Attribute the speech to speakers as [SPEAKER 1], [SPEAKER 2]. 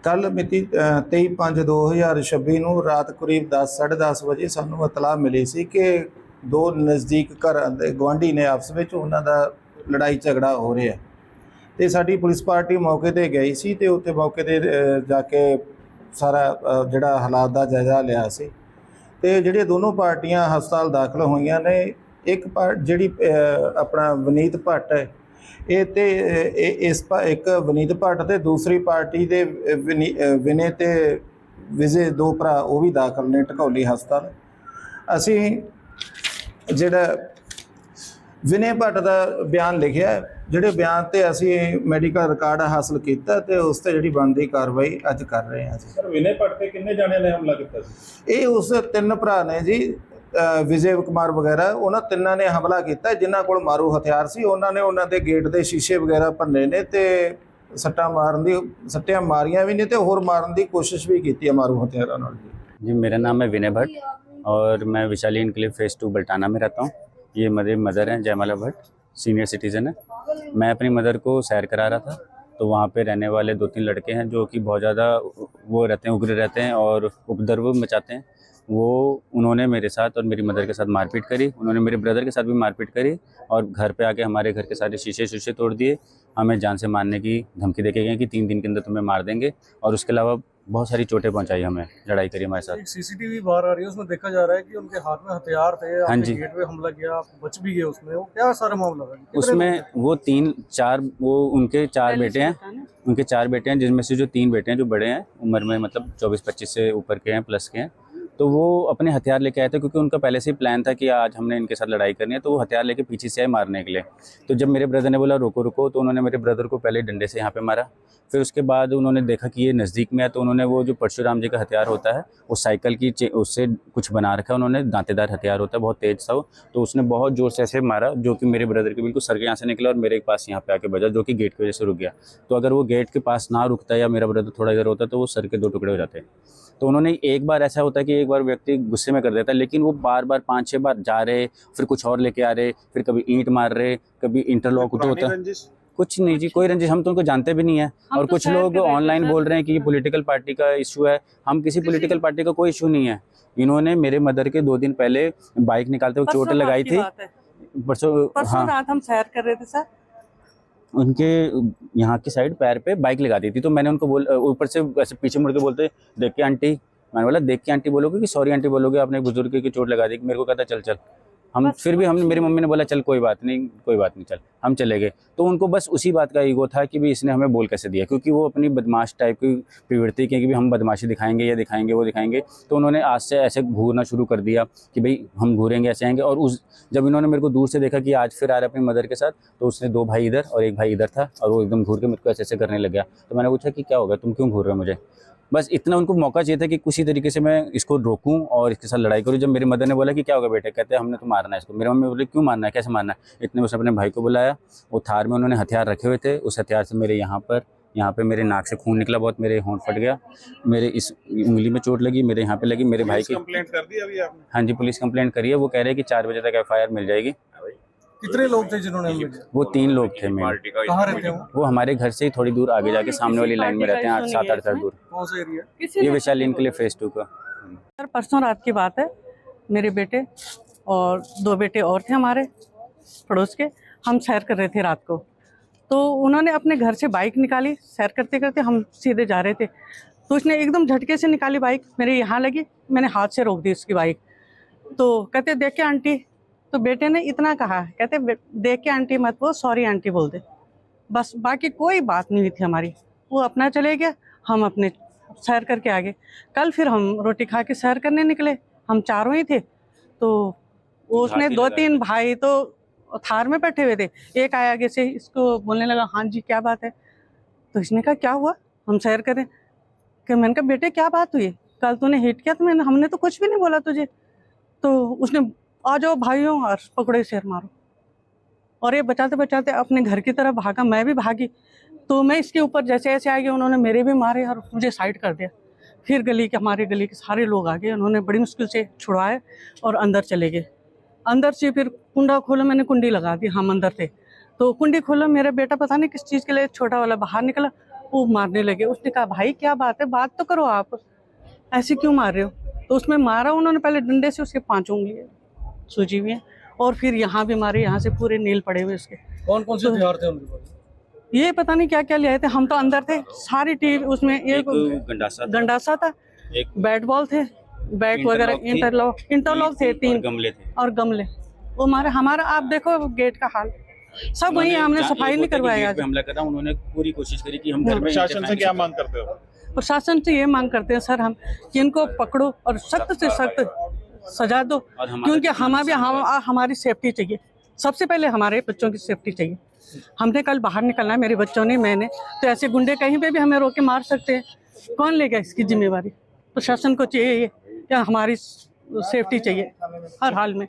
[SPEAKER 1] कल मिति 23/5/2026 ਨੂੰ ਰਾਤ ਕਰੀਬ 10:30 ਵਜੇ ਸਾਨੂੰ ਇਤਲਾਹ ਮਿਲੀ ਸੀ ਕਿ ਦੋ ਨਜ਼ਦੀਕ ਘਰਾਂ ਦੇ ਗੁਆਂਢੀ ਨੇ ਆਪਸ ਵਿੱਚ ਉਹਨਾਂ ਦਾ ਲੜਾਈ ਝਗੜਾ ਹੋ ਰਿਹਾ ਤੇ ਸਾਡੀ ਪੁਲਿਸ ਪਾਰਟੀ ਮੌਕੇ ਤੇ ਗਈ ਸੀ ਤੇ ਉੱਥੇ ਮੌਕੇ ਤੇ ਜਾ ਕੇ ਸਾਰਾ ਜਿਹੜਾ ਹਾਲਾਤ ਦਾ ਜਾਇਜ਼ਾ ਲਿਆ ਸੀ ਤੇ ਜਿਹੜੇ ਦੋਨੋਂ ਪਾਰਟੀਆਂ ਹਸਪਤਾਲ ਦਾਖਲ ਹੋਈਆਂ ਨੇ। ਇੱਕ ਜਿਹੜੀ ਆਪਣਾ ਵਨੀਤ ਭੱਟ ਹੈ ਇਹ ਤੇ ਇੱਕ ਵਨੀਤ ਭੱਟ ਤੇ दूसरी पार्टी ਦੇ विनय ਤੇ विजय दो भरा वो भी दाखल ने ढकौली हस्पताल। ਅਸੀਂ ਜਿਹੜਾ विनय भट्ट ਦਾ ਬਿਆਨ ਲਿਖਿਆ ਜਿਹੜੇ ਬਿਆਨ ਤੇ ਅਸੀਂ ਮੈਡੀਕਲ ਰਿਕਾਰਡ ਹਾਸਲ ਕੀਤਾ ਤੇ ਉਸ ਤੇ ਜਿਹੜੀ ਬਣਦੀ ਕਾਰਵਾਈ ਅੱਜ ਕਰ ਰਹੇ ਹਾਂ।
[SPEAKER 2] ਸਰ विनय भट्ट ਤੇ ਕਿੰਨੇ ਜਾਣਿਆਂ ਨੇ ਹਮਲਾ ਕੀਤਾ ਸੀ?
[SPEAKER 1] ਇਹ ਉਸ ਤਿੰਨ ਭਰਾ ਨੇ ਜੀ विजय कुमार वगैरह उन्होंने तिन्ना ने हमला किया जिन्हों को मारू हथियार से उन्होंने उन्होंने गेट के शीशे वगैरह भन्ने ने ते सट्टा सट्टियां मारियां भी ने ते होर मारन की कोशिश भी की मारू हथियारों नाल।
[SPEAKER 3] जी मेरा नाम है विनय भट्ट और मैं विशाली इनक्लेव फेज़ 2 बल्टाना में रहता हूँ। ये मेरी मदर हैं जयमाला भट्ट, सीनियर सिटीज़न है। मैं अपनी मदर को सैर करा रहा था तो वहाँ पे रहने वाले 2-3 लड़के हैं जो कि बहुत ज़्यादा वो रहते हैं, उग्र रहते हैं और उपद्रव मचाते हैं। वो उन्होंने मेरे साथ और मेरी मदर के साथ मारपीट करी, उन्होंने मेरे ब्रदर के साथ भी मारपीट करी और घर पे आके हमारे घर के सारे शीशे तोड़ दिए। हमें जान से मारने की धमकी देके गए कि 3 दिन के अंदर तुम्हें मार देंगे और उसके अलावा बहुत सारी चोटें पहुंचाई, हमें लड़ाई करी हमारे साथ।
[SPEAKER 2] एक सीसीटीवी बाहर आ रही है उसमें देखा जा रहा है कि उनके हाथ में हथियार थे।
[SPEAKER 3] हाँ जी,
[SPEAKER 2] गेट पे हमला किया, आप बच भी गए उसमें। वो क्या सारा मामला है
[SPEAKER 3] उसमें? वो 3-4 वो उनके 4 बेटे हैं, उनके 4 बेटे हैं जिसमें से जो 3 बेटे हैं जो बड़े हैं उम्र में, मतलब 24-25 से ऊपर के हैं, प्लस के हैं। तो वो अपने हथियार लेके आए थे क्योंकि उनका पहले से ही प्लान था कि आज हमने इनके साथ लड़ाई करनी है। तो वो हथियार लेके पीछे से आए मारने के लिए। तो जब मेरे ब्रदर ने बोला रोको रुको तो उन्होंने मेरे ब्रदर को पहले डंडे से यहाँ पे मारा। फिर उसके बाद उन्होंने देखा कि ये नज़दीक में है तो उन्होंने वो जो परशुराम जी का हथियार होता है वो साइकिल की उससे कुछ बना रखा है उन्होंने, दांतेदार हथियार होता है, बहुत तेज़ था वो। तो उसने बहुत ज़ोर से ऐसे मारा जो कि मेरे ब्रदर के बिल्कुल सर के यहाँ से निकला और मेरे पास यहाँ पे आके बजा, जो कि गेट की वजह से रुक गया। तो अगर वो गेट के पास ना रुकता या मेरा ब्रदर थोड़ा इधर होता तो वो सर के 2 टुकड़े हो जाते। तो उन्होंने एक बार ऐसा होता है कि एक बार व्यक्ति गुस्से में कर देता है, लेकिन वो बार बार 5-6 बार जा रहे, फिर कुछ और लेके आ रहे, फिर कभी ईंट मार रहे, कभी इंटरलॉक होता है। कुछ नहीं जी, कोई रंजिश, हम तो उनको जानते भी नहीं है। और कुछ लोग ऑनलाइन बोल रहे हैं कि ये पॉलिटिकल पार्टी का इशू है। हम किसी पॉलिटिकल पार्टी का कोई इशू नहीं है। इन्होंने मेरे मदर के 2 दिन पहले बाइक निकालते हुए चोट लगाई थी। परसों
[SPEAKER 4] रात हम सैर कर रहे थे सर,
[SPEAKER 3] उनके यहाँ की साइड पैर पे बाइक लगा दी थी। तो मैंने उनको ऊपर से ऐसे पीछे मुड़ के बोलते देख के आंटी, मैंने बोला देख के आंटी बोलोगे कि सॉरी आंटी बोलोगे, आपने बुजुर्ग की चोट लगा दी। मेरे को कहता चल चल हम, फिर भी हमने, मेरी मम्मी ने बोला चल कोई बात नहीं चल, हम चले गए। तो उनको बस उसी बात का ईगो था कि भाई इसने हमें बोल कैसे दिया, क्योंकि वो अपनी बदमाश टाइप की प्रवृत्ति की कि हम बदमाशी दिखाएंगे, ये दिखाएंगे, वो दिखाएंगे। तो उन्होंने आज से ऐसे घूरना शुरू कर दिया कि भाई हम घूरेंगे, ऐसे आएंगे। और जब इन्होंने मेरे को दूर से देखा कि आज फिर आ रहा है अपनी मदर के साथ, तो उसने 2 भाई इधर और 1 भाई इधर था और वो एकदम घूर के मेरे को ऐसे करने लग गया। तो मैंने पूछा कि क्या होगा, तुम क्यों घूर रहे हो मुझे? बस इतना उनको मौका चाहिए था कि किसी तरीके से मैं इसको रोकूं और इसके साथ लड़ाई करूं। जब मेरी मदर ने बोला कि क्या होगा बेटे, कहते हैं हमने तो मारना है इसको। मेरी मम्मी बोली क्यों मारना है, कैसे मारना है? इतने में उसने अपने भाई को बुलाया। वो थार में उन्होंने हथियार रखे हुए थे, उस हथियार से मेरे यहाँ पे मेरे नाक से खून निकला बहुत, मेरे होंठ फट गया, मेरे इस उंगली में चोट लगी, मेरे यहाँ पे लगी। मेरे भाई की
[SPEAKER 2] कंप्लेंट कर दी अभी आपने?
[SPEAKER 3] हाँ जी, पुलिस कंप्लेंट करी है। वो कह रहे हैं कि 4 बजे तक FIR मिल जाएगी।
[SPEAKER 2] कितने लोग थे जिन्होंने?
[SPEAKER 3] वो 3 लोग थे।
[SPEAKER 2] कहाँ रहते हैं
[SPEAKER 3] वो हमारे घर से ही थोड़ी दूर आगे जाके सामने वाली लाइन में रहते हैं, 8-7 दूर।
[SPEAKER 2] कौन सा एरिया?
[SPEAKER 3] ये विशाली इनके लिए फेज़ 2 का।
[SPEAKER 4] सर परसों रात की बात है, मेरे बेटे और 2 बेटे और थे हमारे पड़ोस के, हम सैर कर रहे थे रात को। तो उन्होंने अपने घर से बाइक निकाली, सैर करते करते हम सीधे जा रहे थे तो उसने एकदम झटके से निकाली बाइक, मेरे यहाँ लगी, मैंने हाथ से रोक दी उसकी बाइक। तो कहते देख के आंटी, तो बेटे ने इतना कहा, कहते देख के आंटी मत वो सॉरी आंटी बोल दे, बस बाकी कोई बात नहीं थी हमारी। वो अपना चले गया, हम अपने सैर करके आ गए। कल फिर हम रोटी खा के सैर करने निकले, हम चारों ही थे। तो उसने 2-3 भाई तो थार में बैठे हुए थे, एक आया आगे से, इसको बोलने लगा हाँ जी क्या बात है। तो इसने कहा क्या हुआ, हम सैर करें। कि मैंने कहा बेटे क्या बात हुई, कल तूने हिट किया तो हमने तो कुछ भी नहीं बोला तुझे। तो उसने आ जाओ भाइयों और पकड़े शेर मारो, और ये बचाते बचाते अपने घर की तरफ भागा, मैं भी भागी। तो मैं इसके ऊपर जैसे ऐसे आ गया, उन्होंने मेरे भी मारे और मुझे साइड कर दिया। फिर हमारे गली के सारे लोग आ गए, उन्होंने बड़ी मुश्किल से छुड़वाए और अंदर चले गए। अंदर से फिर कुंडा खोला, मैंने कुंडी लगा दी, हम अंदर थे तो कुंडी खोला, मेरा बेटा पता नहीं किस चीज़ के लिए छोटा वाला बाहर निकला, वो मारने लगे। उसने कहा भाई क्या बात है, बात तो करो, आप ऐसे क्यों मार रहे हो? तो उसमें मारा उन्होंने, पहले डंडे से उसके 5 उंगलियां सूजी हुई हैं और फिर यहाँ भी मारे, यहाँ से पूरे नील पड़े हुए उसके।
[SPEAKER 2] कौन कौन से हथियार थे उनके पास?
[SPEAKER 4] ये पता नहीं क्या क्या ले आए थे, हम तो अंदर थे। सारी टीम उसमें एक गंडासा था,
[SPEAKER 3] एक
[SPEAKER 4] बैट बॉल थे, बैट वगैरह, इंटरलॉक थे 3
[SPEAKER 3] गमले थे
[SPEAKER 4] और गमले। वो मारे हमारा, आप देखो गेट का हाल सब वही, हमने सफाई नहीं करवाया आज।
[SPEAKER 3] हमला करा, उन्होंने पूरी कोशिश करी कि हम घर में।
[SPEAKER 5] प्रशासन से क्या मांग करते हो?
[SPEAKER 4] प्रशासन से ये मांग करते हैं सर हम कि इनको पकड़ो और सख्त से सख्त सजा दो, क्योंकि हमारी सेफ्टी चाहिए। सबसे पहले हमारे बच्चों की सेफ्टी चाहिए। हमने कल बाहर निकलना है, मेरे बच्चों ने, मैंने, तो ऐसे गुंडे कहीं पे भी हमें रोक के मार सकते हैं। कौन लेगा इसकी जिम्मेवारी? प्रशासन को चाहिए ये, क्या हमारी सेफ्टी चाहिए हर हाल में।